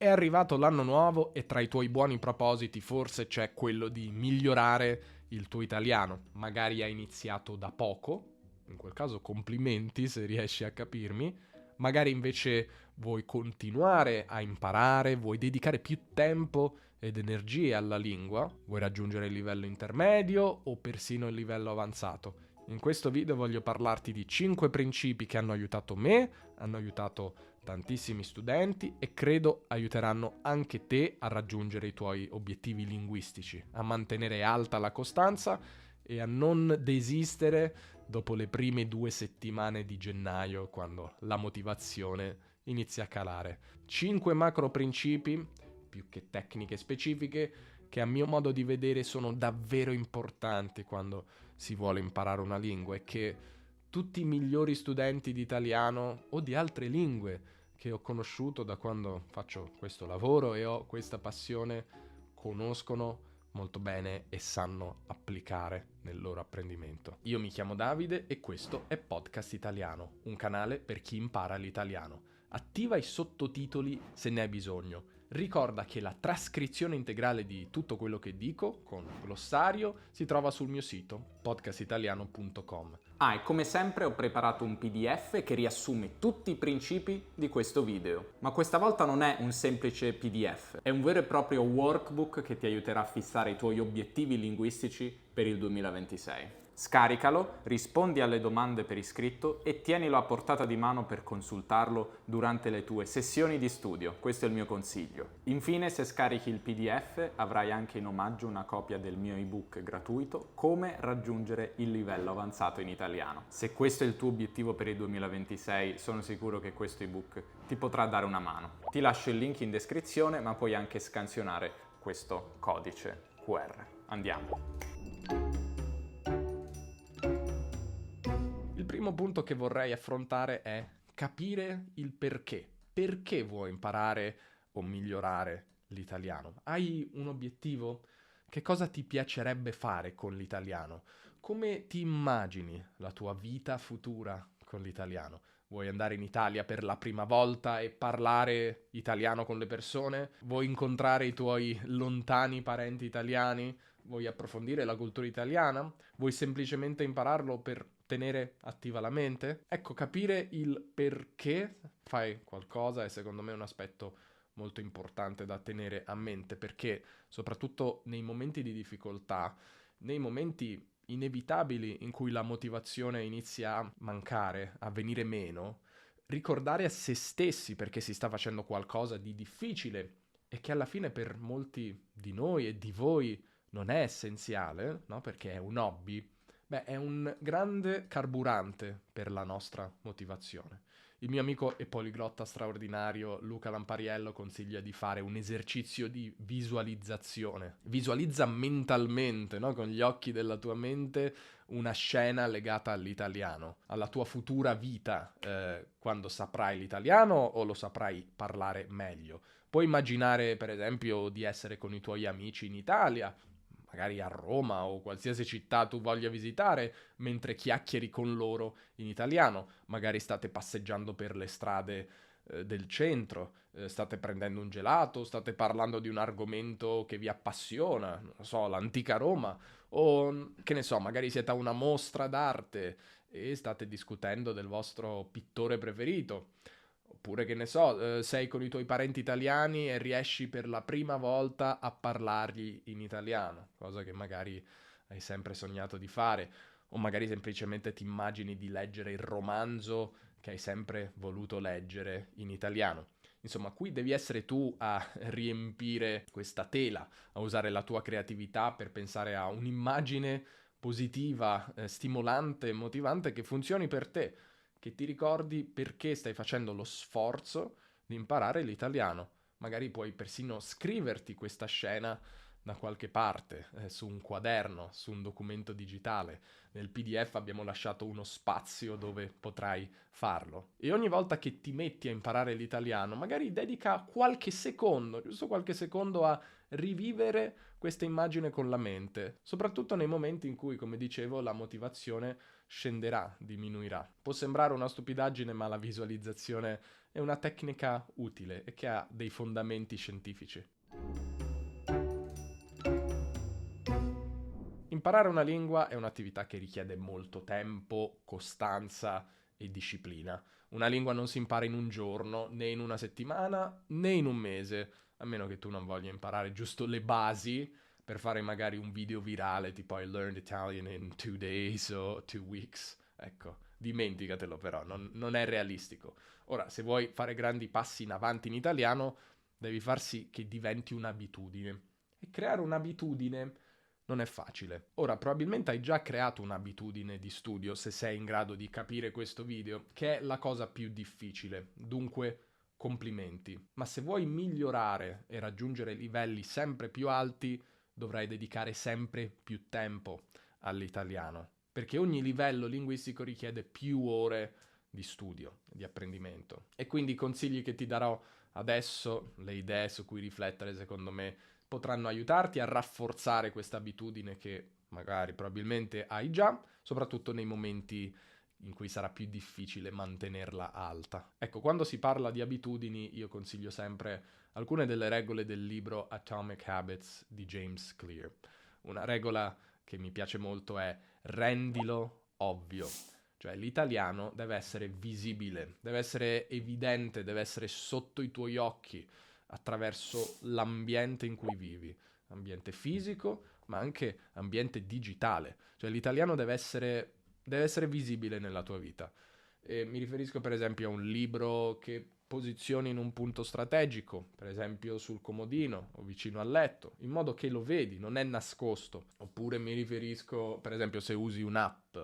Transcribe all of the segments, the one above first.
È arrivato l'anno nuovo e tra i tuoi buoni propositi forse c'è quello di migliorare il tuo italiano. Magari hai iniziato da poco, in quel caso complimenti se riesci a capirmi. Magari invece vuoi continuare a imparare, vuoi dedicare più tempo ed energie alla lingua, vuoi raggiungere il livello intermedio o persino il livello avanzato. In questo video voglio parlarti di 5 principi che hanno aiutato me, hanno aiutato tantissimi studenti e credo aiuteranno anche te a raggiungere i tuoi obiettivi linguistici, a mantenere alta la costanza e a non desistere dopo le prime 2 settimane di gennaio, quando la motivazione inizia a calare. 5 macro principi, più che tecniche specifiche, che a mio modo di vedere sono davvero importanti quando si vuole imparare una lingua e che tutti i migliori studenti di italiano o di altre lingue che ho conosciuto da quando faccio questo lavoro e ho questa passione conoscono molto bene e sanno applicare nel loro apprendimento. Io mi chiamo Davide e questo è Podcast Italiano, un canale per chi impara l'italiano. Attiva i sottotitoli se ne hai bisogno. Ricorda che la trascrizione integrale di tutto quello che dico, con glossario, si trova sul mio sito podcastitaliano.com. E come sempre ho preparato un PDF che riassume tutti i principi di questo video. Ma questa volta non è un semplice PDF, è un vero e proprio workbook che ti aiuterà a fissare i tuoi obiettivi linguistici per il 2026. Scaricalo, rispondi alle domande per iscritto e tienilo a portata di mano per consultarlo durante le tue sessioni di studio. Questo è il mio consiglio. Infine, se scarichi il PDF, avrai anche in omaggio una copia del mio ebook gratuito Come raggiungere il livello avanzato in italiano. Se questo è il tuo obiettivo per il 2026, sono sicuro che questo ebook ti potrà dare una mano. Ti lascio il link in descrizione, ma puoi anche scansionare questo codice QR. Andiamo! Il primo punto che vorrei affrontare è capire il perché. Perché vuoi imparare o migliorare l'italiano? Hai un obiettivo? Che cosa ti piacerebbe fare con l'italiano? Come ti immagini la tua vita futura con l'italiano? Vuoi andare in Italia per la prima volta e parlare italiano con le persone? Vuoi incontrare i tuoi lontani parenti italiani? Vuoi approfondire la cultura italiana? Vuoi semplicemente impararlo per tenere attiva la mente? Ecco, capire il perché fai qualcosa è secondo me un aspetto molto importante da tenere a mente, perché soprattutto nei momenti di difficoltà, nei momenti inevitabili in cui la motivazione inizia a mancare, a venire meno, ricordare a se stessi perché si sta facendo qualcosa di difficile e che alla fine per molti di noi e di voi non è essenziale, no? Perché è un hobby, beh, è un grande carburante per la nostra motivazione. Il mio amico e poliglotta straordinario Luca Lampariello consiglia di fare un esercizio di visualizzazione. Visualizza mentalmente, no? Con gli occhi della tua mente, una scena legata all'italiano, alla tua futura vita, quando saprai l'italiano o lo saprai parlare meglio. Puoi immaginare, per esempio, di essere con i tuoi amici in Italia, magari a Roma o qualsiasi città tu voglia visitare, mentre chiacchieri con loro in italiano. Magari state passeggiando per le strade del centro, state prendendo un gelato, state parlando di un argomento che vi appassiona, non so, l'antica Roma, o che ne so, magari siete a una mostra d'arte e state discutendo del vostro pittore preferito. Oppure, che ne so, sei con i tuoi parenti italiani e riesci per la prima volta a parlargli in italiano, cosa che magari hai sempre sognato di fare, o magari semplicemente ti immagini di leggere il romanzo che hai sempre voluto leggere in italiano. Insomma, qui devi essere tu a riempire questa tela, a usare la tua creatività per pensare a un'immagine positiva, stimolante, motivante che funzioni per te, che ti ricordi perché stai facendo lo sforzo di imparare l'italiano. Magari puoi persino scriverti questa scena da qualche parte, su un quaderno, su un documento digitale. Nel PDF abbiamo lasciato uno spazio dove potrai farlo. E ogni volta che ti metti a imparare l'italiano, magari dedica qualche secondo, giusto qualche secondo a rivivere questa immagine con la mente, soprattutto nei momenti in cui, come dicevo, la motivazione scenderà, diminuirà. Può sembrare una stupidaggine, ma la visualizzazione è una tecnica utile e che ha dei fondamenti scientifici. Imparare una lingua è un'attività che richiede molto tempo, costanza e disciplina. Una lingua non si impara in un giorno, né in una settimana, né in un mese, a meno che tu non voglia imparare giusto le basi per fare magari un video virale tipo I learned Italian in 2 days o 2 weeks. Ecco, dimenticatelo però, non è realistico. Ora, se vuoi fare grandi passi in avanti in italiano, devi far sì che diventi un'abitudine. E creare un'abitudine non è facile. Ora, probabilmente hai già creato un'abitudine di studio se sei in grado di capire questo video, che è la cosa più difficile. Dunque, complimenti. Ma se vuoi migliorare e raggiungere livelli sempre più alti, dovrai dedicare sempre più tempo all'italiano, perché ogni livello linguistico richiede più ore di studio, di apprendimento. E quindi i consigli che ti darò adesso, le idee su cui riflettere, secondo me, potranno aiutarti a rafforzare questa abitudine che magari probabilmente hai già, soprattutto nei momenti in cui sarà più difficile mantenerla alta. Ecco, quando si parla di abitudini, io consiglio sempre alcune delle regole del libro Atomic Habits di James Clear. Una regola che mi piace molto è rendilo ovvio. Cioè l'italiano deve essere visibile, deve essere evidente, deve essere sotto i tuoi occhi attraverso l'ambiente in cui vivi, ambiente fisico, ma anche ambiente digitale. Cioè l'italiano deve essere visibile nella tua vita. E mi riferisco per esempio a un libro che posizioni in un punto strategico, per esempio sul comodino o vicino al letto, in modo che lo vedi, non è nascosto. Oppure mi riferisco, per esempio, se usi un'app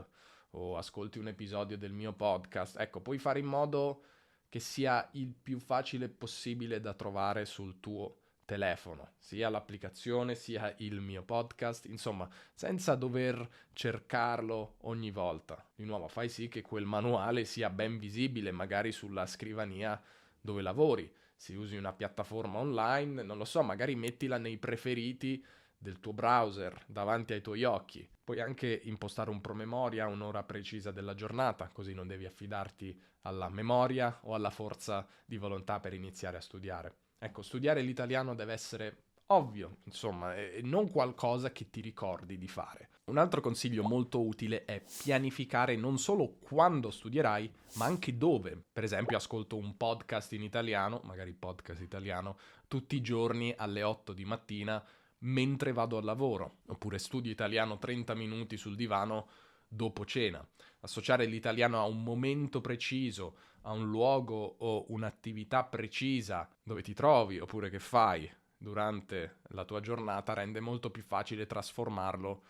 o ascolti un episodio del mio podcast, ecco, puoi fare in modo che sia il più facile possibile da trovare sul tuo telefono, sia l'applicazione sia il mio podcast, insomma, senza dover cercarlo ogni volta. Di nuovo, fai sì che quel manuale sia ben visibile, magari sulla scrivania dove lavori. Se usi una piattaforma online, non lo so, magari mettila nei preferiti del tuo browser davanti ai tuoi occhi. Puoi anche impostare un promemoria a un'ora precisa della giornata, così non devi affidarti alla memoria o alla forza di volontà per iniziare a studiare. Ecco, studiare l'italiano deve essere ovvio, insomma, e non qualcosa che ti ricordi di fare. Un altro consiglio molto utile è pianificare non solo quando studierai, ma anche dove. Per esempio, ascolto un podcast in italiano, magari podcast italiano, tutti i giorni alle 8 di mattina mentre vado al lavoro, oppure studio italiano 30 minuti sul divano dopo cena. Associare l'italiano a un momento preciso, a un luogo o un'attività precisa dove ti trovi oppure che fai durante la tua giornata rende molto più facile trasformarlo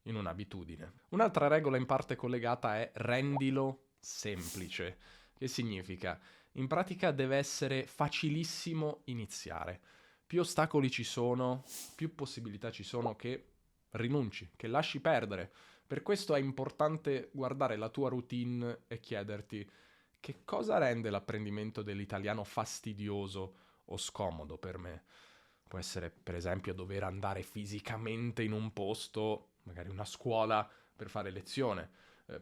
in un'abitudine. Un'altra regola in parte collegata è rendilo semplice. Che significa? In pratica deve essere facilissimo iniziare. Più ostacoli ci sono, più possibilità ci sono che rinunci, che lasci perdere. Per questo è importante guardare la tua routine e chiederti che cosa rende l'apprendimento dell'italiano fastidioso o scomodo per me. Può essere, per esempio, dover andare fisicamente in un posto, magari una scuola, per fare lezione,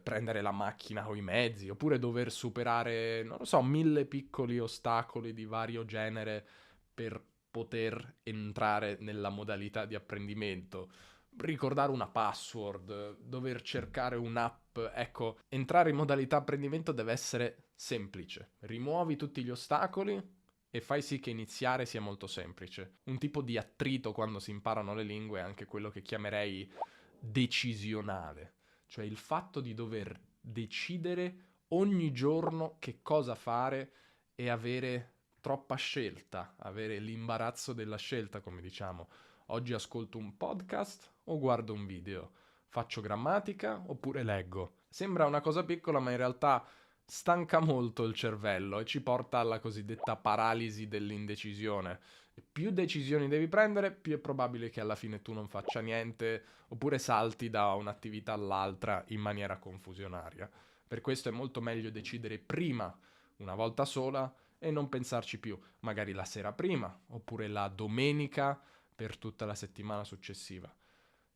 prendere la macchina o i mezzi, oppure dover superare, non lo so, 1000 piccoli ostacoli di vario genere per poter entrare nella modalità di apprendimento. Ricordare una password, dover cercare un'app, ecco, entrare in modalità apprendimento deve essere semplice. Rimuovi tutti gli ostacoli e fai sì che iniziare sia molto semplice. Un tipo di attrito quando si imparano le lingue è anche quello che chiamerei decisionale, cioè il fatto di dover decidere ogni giorno che cosa fare e avere troppa scelta, avere l'imbarazzo della scelta, come diciamo. Oggi ascolto un podcast o guardo un video? Faccio grammatica oppure leggo? Sembra una cosa piccola, ma in realtà stanca molto il cervello e ci porta alla cosiddetta paralisi dell'indecisione. E più decisioni devi prendere, più è probabile che alla fine tu non faccia niente oppure salti da un'attività all'altra in maniera confusionaria. Per questo è molto meglio decidere prima, una volta sola, e non pensarci più, magari la sera prima oppure la domenica per tutta la settimana successiva.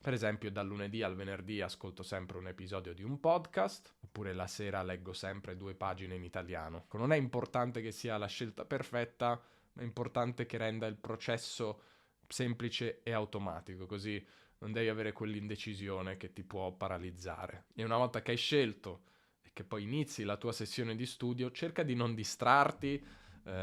Per esempio, dal lunedì al venerdì ascolto sempre un episodio di un podcast, oppure la sera leggo sempre 2 pagine in italiano. Non è importante che sia la scelta perfetta, ma è importante che renda il processo semplice e automatico, così non devi avere quell'indecisione che ti può paralizzare. E una volta che hai scelto e che poi inizi la tua sessione di studio, cerca di non distrarti,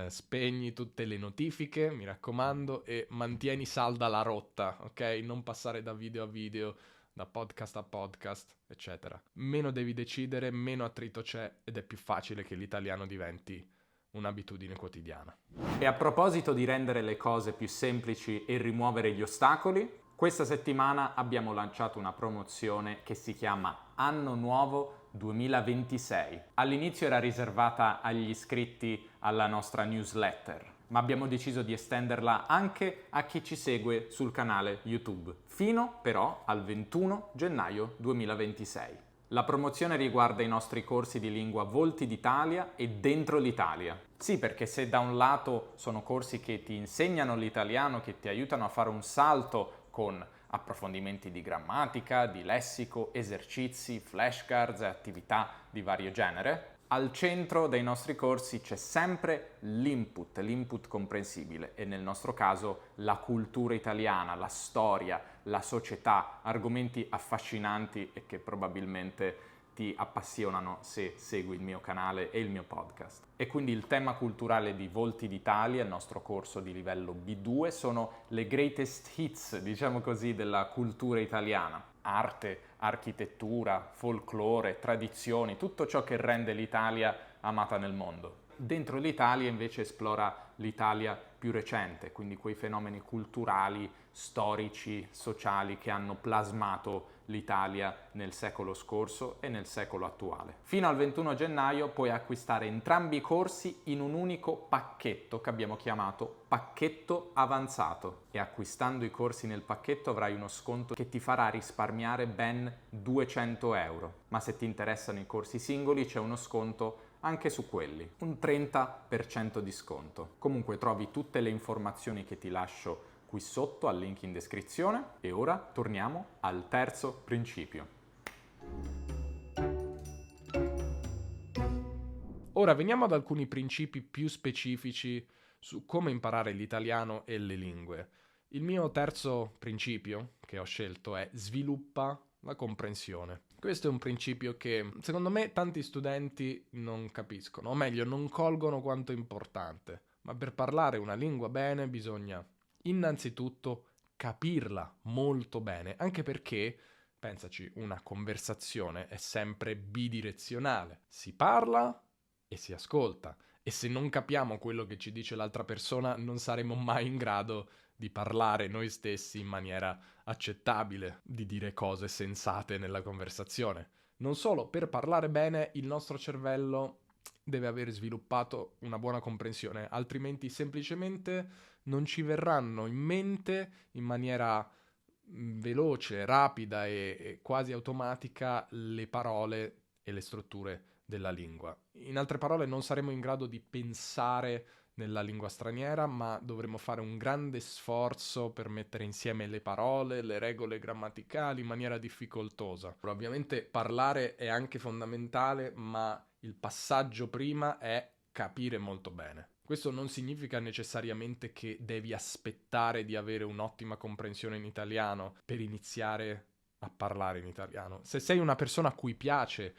spegni tutte le notifiche, mi raccomando, e mantieni salda la rotta, ok? Non passare da video a video, da podcast a podcast, eccetera. Meno devi decidere, meno attrito c'è ed è più facile che l'italiano diventi un'abitudine quotidiana. E a proposito di rendere le cose più semplici e rimuovere gli ostacoli, questa settimana abbiamo lanciato una promozione che si chiama Anno Nuovo 2026. All'inizio era riservata agli iscritti alla nostra newsletter, ma abbiamo deciso di estenderla anche a chi ci segue sul canale YouTube, fino però al 21 gennaio 2026. La promozione riguarda i nostri corsi di lingua Volti d'Italia e Dentro l'Italia. Sì, perché se da un lato sono corsi che ti insegnano l'italiano, che ti aiutano a fare un salto con approfondimenti di grammatica, di lessico, esercizi, flashcards e attività di vario genere, al centro dei nostri corsi c'è sempre l'input comprensibile e nel nostro caso la cultura italiana, la storia, la società, argomenti affascinanti e che probabilmente ti appassionano se segui il mio canale e il mio podcast. E quindi il tema culturale di Volti d'Italia, il nostro corso di livello B2, sono le greatest hits, diciamo così, della cultura italiana. Arte, architettura, folklore, tradizioni, tutto ciò che rende l'Italia amata nel mondo. Dentro l'Italia invece esplora l'Italia più recente, quindi quei fenomeni culturali, storici, sociali che hanno plasmato l'Italia nel secolo scorso e nel secolo attuale. Fino al 21 gennaio puoi acquistare entrambi i corsi in un unico pacchetto che abbiamo chiamato pacchetto avanzato e acquistando i corsi nel pacchetto avrai uno sconto che ti farà risparmiare ben 200 euro. Ma se ti interessano i corsi singoli c'è uno sconto anche su quelli, un 30% di sconto. Comunque trovi tutte le informazioni che ti lascio qui sotto al link in descrizione e ora torniamo al terzo principio. Ora veniamo ad alcuni principi più specifici su come imparare l'italiano e le lingue. Il mio terzo principio che ho scelto è sviluppa la comprensione. Questo è un principio che secondo me tanti studenti non capiscono, o meglio non colgono quanto è importante, ma per parlare una lingua bene bisogna innanzitutto capirla molto bene, anche perché, pensaci, una conversazione è sempre bidirezionale. Si parla e si ascolta, e se non capiamo quello che ci dice l'altra persona non saremo mai in grado di parlare noi stessi in maniera accettabile, di dire cose sensate nella conversazione. Non solo, per parlare bene il nostro cervello deve aver sviluppato una buona comprensione, altrimenti semplicemente non ci verranno in mente in maniera veloce, rapida e quasi automatica le parole e le strutture della lingua. In altre parole, non saremo in grado di pensare nella lingua straniera, ma dovremo fare un grande sforzo per mettere insieme le parole, le regole grammaticali in maniera difficoltosa. Ovviamente parlare è anche fondamentale, ma il passaggio prima è capire molto bene. Questo non significa necessariamente che devi aspettare di avere un'ottima comprensione in italiano per iniziare a parlare in italiano. Se sei una persona a cui piace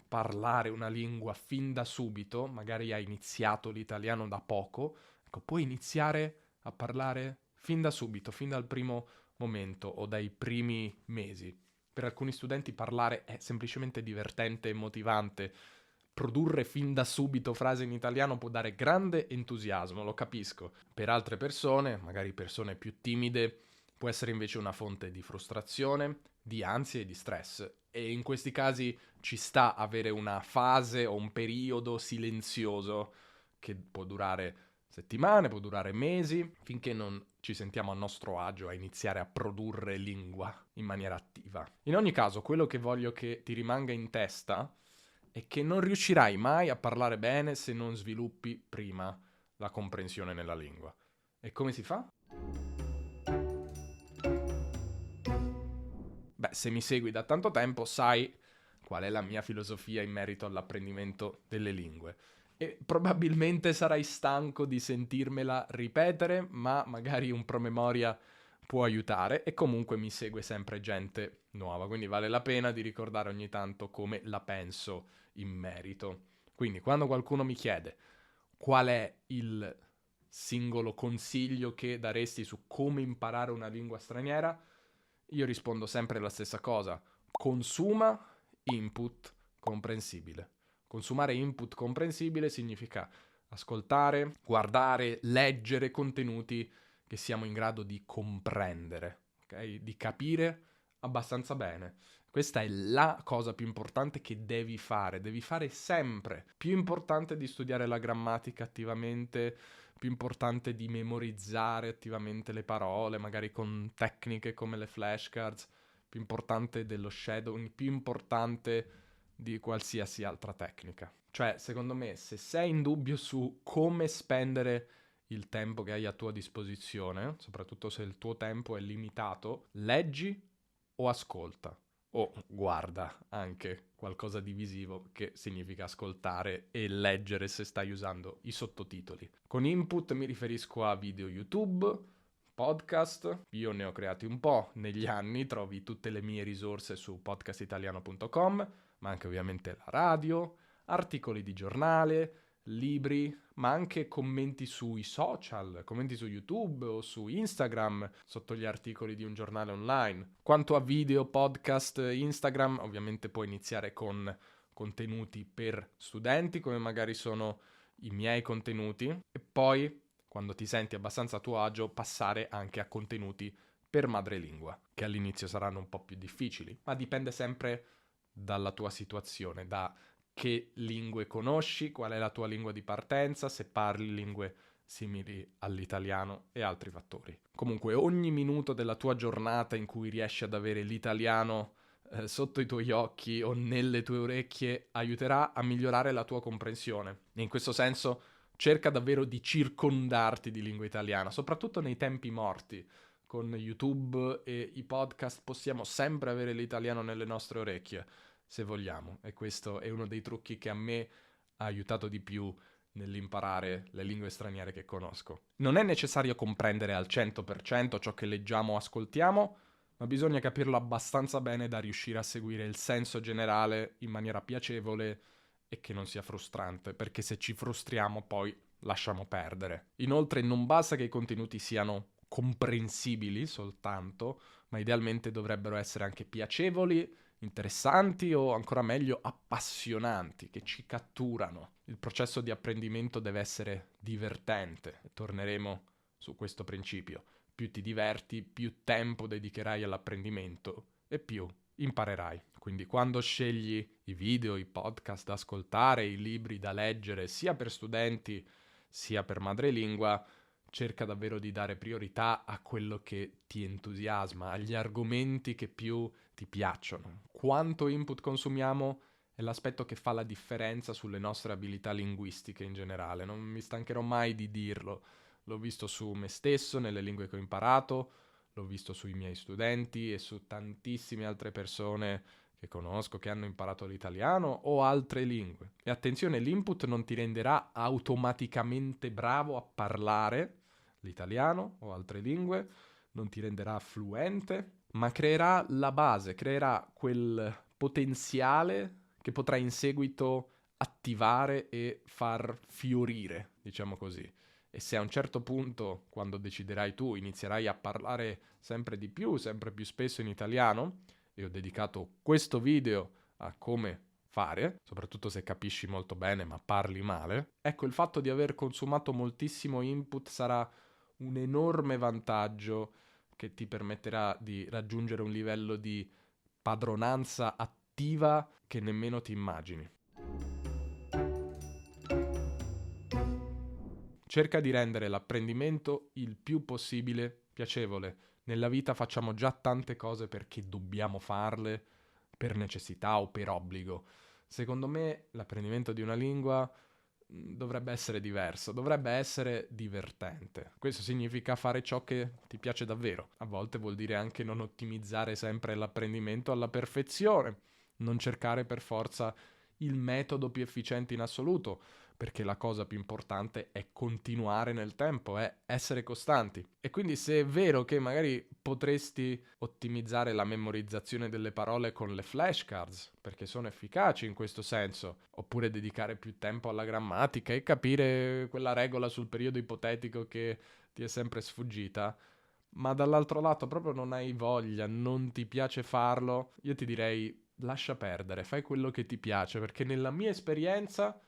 parlare una lingua fin da subito, magari hai iniziato l'italiano da poco, ecco, puoi iniziare a parlare fin da subito, fin dal primo momento o dai primi mesi. Per alcuni studenti parlare è semplicemente divertente e motivante. Produrre fin da subito frasi in italiano può dare grande entusiasmo, lo capisco. Per altre persone, magari persone più timide, può essere invece una fonte di frustrazione, di ansia e di stress. E in questi casi ci sta avere una fase o un periodo silenzioso che può durare settimane, può durare mesi, finché non ci sentiamo a nostro agio a iniziare a produrre lingua in maniera attiva. In ogni caso, quello che voglio che ti rimanga in testa è che non riuscirai mai a parlare bene se non sviluppi prima la comprensione nella lingua. E come si fa? Beh, se mi segui da tanto tempo sai qual è la mia filosofia in merito all'apprendimento delle lingue. E probabilmente sarai stanco di sentirmela ripetere, ma magari un promemoria può aiutare e comunque mi segue sempre gente nuova, quindi vale la pena di ricordare ogni tanto come la penso in merito. Quindi quando qualcuno mi chiede qual è il singolo consiglio che daresti su come imparare una lingua straniera, io rispondo sempre la stessa cosa: consuma input comprensibile. Consumare input comprensibile significa ascoltare, guardare, leggere contenuti che siamo in grado di comprendere, ok? Di capire abbastanza bene. Questa è la cosa più importante che devi fare sempre. Più importante di studiare la grammatica attivamente, più importante di memorizzare attivamente le parole, magari con tecniche come le flashcards, più importante dello shadowing, più importante di qualsiasi altra tecnica. Cioè, secondo me, se sei in dubbio su come spendere il tempo che hai a tua disposizione, soprattutto se il tuo tempo è limitato, leggi o ascolta. O guarda anche qualcosa di visivo, che significa ascoltare e leggere se stai usando i sottotitoli. Con input mi riferisco a video YouTube, podcast, io ne ho creati un po' negli anni, trovi tutte le mie risorse su podcastitaliano.com, ma anche ovviamente la radio, articoli di giornale, libri, ma anche commenti sui social, commenti su YouTube o su Instagram, sotto gli articoli di un giornale online. Quanto a video, podcast, Instagram, ovviamente puoi iniziare con contenuti per studenti, come magari sono i miei contenuti, e poi, quando ti senti abbastanza a tuo agio, passare anche a contenuti per madrelingua, che all'inizio saranno un po' più difficili, ma dipende sempre dalla tua situazione, da che lingue conosci, qual è la tua lingua di partenza, se parli lingue simili all'italiano e altri fattori. Comunque ogni minuto della tua giornata in cui riesci ad avere l'italiano sotto i tuoi occhi o nelle tue orecchie aiuterà a migliorare la tua comprensione. E in questo senso cerca davvero di circondarti di lingua italiana, soprattutto nei tempi morti. Con YouTube e i podcast possiamo sempre avere l'italiano nelle nostre orecchie, se vogliamo, e questo è uno dei trucchi che a me ha aiutato di più nell'imparare le lingue straniere che conosco. Non è necessario comprendere al 100% ciò che leggiamo o ascoltiamo, ma bisogna capirlo abbastanza bene da riuscire a seguire il senso generale in maniera piacevole e che non sia frustrante, perché se ci frustriamo poi lasciamo perdere. Inoltre non basta che i contenuti siano comprensibili soltanto, ma idealmente dovrebbero essere anche piacevoli, interessanti o ancora meglio appassionanti, che ci catturano. Il processo di apprendimento deve essere divertente, e torneremo su questo principio. Più ti diverti, più tempo dedicherai all'apprendimento e più imparerai. Quindi quando scegli i video, i podcast da ascoltare, i libri da leggere, sia per studenti sia per madrelingua, cerca davvero di dare priorità a quello che ti entusiasma, agli argomenti che più ti piacciono. Quanto input consumiamo è l'aspetto che fa la differenza sulle nostre abilità linguistiche in generale. Non mi stancherò mai di dirlo. L'ho visto su me stesso, nelle lingue che ho imparato, l'ho visto sui miei studenti e su tantissime altre persone che conosco che hanno imparato l'italiano o altre lingue. E attenzione, l'input non ti renderà automaticamente bravo a parlare l'italiano o altre lingue, non ti renderà fluente, ma creerà la base, creerà quel potenziale che potrai in seguito attivare e far fiorire, diciamo così. E se a un certo punto, quando deciderai tu, inizierai a parlare sempre di più, sempre più spesso in italiano, e ho dedicato questo video a come fare, soprattutto se capisci molto bene ma parli male, ecco, il fatto di aver consumato moltissimo input sarà un enorme vantaggio che ti permetterà di raggiungere un livello di padronanza attiva che nemmeno ti immagini. Cerca di rendere l'apprendimento il più possibile piacevole. Nella vita facciamo già tante cose perché dobbiamo farle, per necessità o per obbligo. Secondo me l'apprendimento di una lingua dovrebbe essere diverso, dovrebbe essere divertente. Questo significa fare ciò che ti piace davvero. A volte vuol dire anche non ottimizzare sempre l'apprendimento alla perfezione, non cercare per forza il metodo più efficiente in assoluto, perché la cosa più importante è continuare nel tempo, è essere costanti. E quindi se è vero che magari potresti ottimizzare la memorizzazione delle parole con le flashcards, perché sono efficaci in questo senso, oppure dedicare più tempo alla grammatica e capire quella regola sul periodo ipotetico che ti è sempre sfuggita, ma dall'altro lato proprio non hai voglia, non ti piace farlo, io ti direi lascia perdere, fai quello che ti piace, perché nella mia esperienza,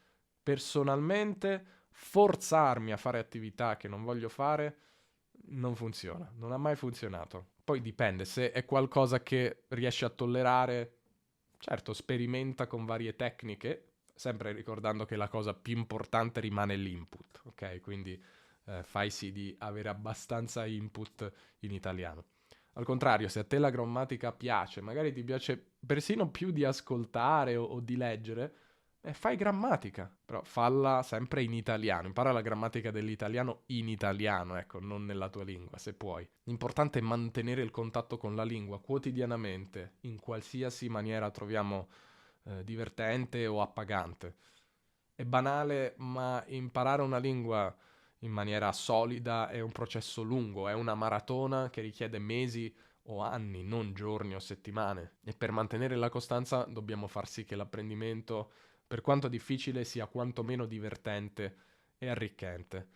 personalmente, forzarmi a fare attività che non voglio fare non funziona, non ha mai funzionato. Poi dipende, se è qualcosa che riesci a tollerare, certo, sperimenta con varie tecniche, sempre ricordando che la cosa più importante rimane l'input, ok? Quindi fai sì di avere abbastanza input in italiano. Al contrario, se a te la grammatica piace, magari ti piace persino più di ascoltare o di leggere, fai grammatica, però falla sempre in italiano, impara la grammatica dell'italiano in italiano, ecco, non nella tua lingua, se puoi. L'importante è mantenere il contatto con la lingua quotidianamente, in qualsiasi maniera troviamo divertente o appagante. È banale, ma imparare una lingua in maniera solida è un processo lungo, è una maratona che richiede mesi o anni, non giorni o settimane. E per mantenere la costanza dobbiamo far sì che l'apprendimento, per quanto difficile, sia quantomeno divertente e arricchente.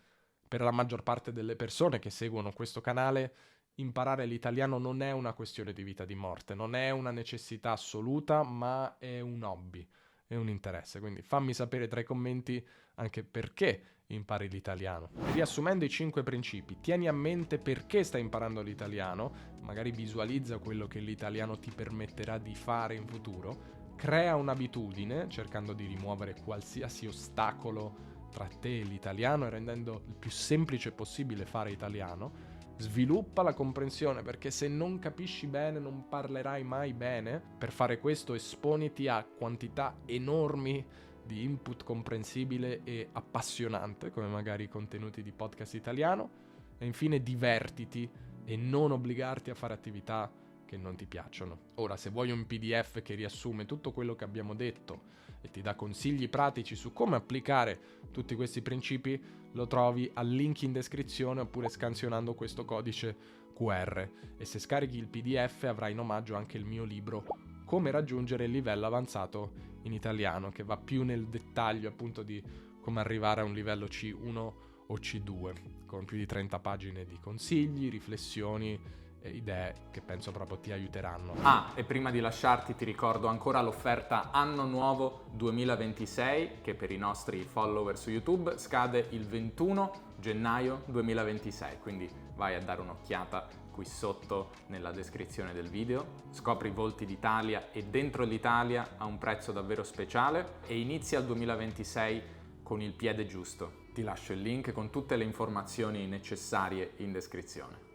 Per la maggior parte delle persone che seguono questo canale, imparare l'italiano non è una questione di vita o di morte, non è una necessità assoluta, ma è un hobby, è un interesse. Quindi fammi sapere tra i commenti anche perché impari l'italiano. Riassumendo i 5 principi, tieni a mente perché stai imparando l'italiano, magari visualizza quello che l'italiano ti permetterà di fare in futuro, crea un'abitudine cercando di rimuovere qualsiasi ostacolo tra te e l'italiano e rendendo il più semplice possibile fare italiano. Sviluppa la comprensione, perché se non capisci bene non parlerai mai bene. Per fare questo esponiti a quantità enormi di input comprensibile e appassionante, come magari i contenuti di podcast italiano. E infine divertiti e non obbligarti a fare attività che non ti piacciono. Ora, se vuoi un PDF che riassume tutto quello che abbiamo detto e ti dà consigli pratici su come applicare tutti questi principi, lo trovi al link in descrizione oppure scansionando questo codice QR. E se scarichi il PDF avrai in omaggio anche il mio libro Come raggiungere il livello avanzato in italiano, che va più nel dettaglio appunto di come arrivare a un livello C1 o C2, con più di 30 pagine di consigli, riflessioni e idee che penso proprio ti aiuteranno. E prima di lasciarti ti ricordo ancora l'offerta Anno Nuovo 2026 che per i nostri follower su YouTube scade il 21 gennaio 2026, quindi vai a dare un'occhiata qui sotto nella descrizione del video, scopri i volti d'Italia e dentro l'Italia a un prezzo davvero speciale e inizia il 2026 con il piede giusto. Ti lascio il link con tutte le informazioni necessarie in descrizione.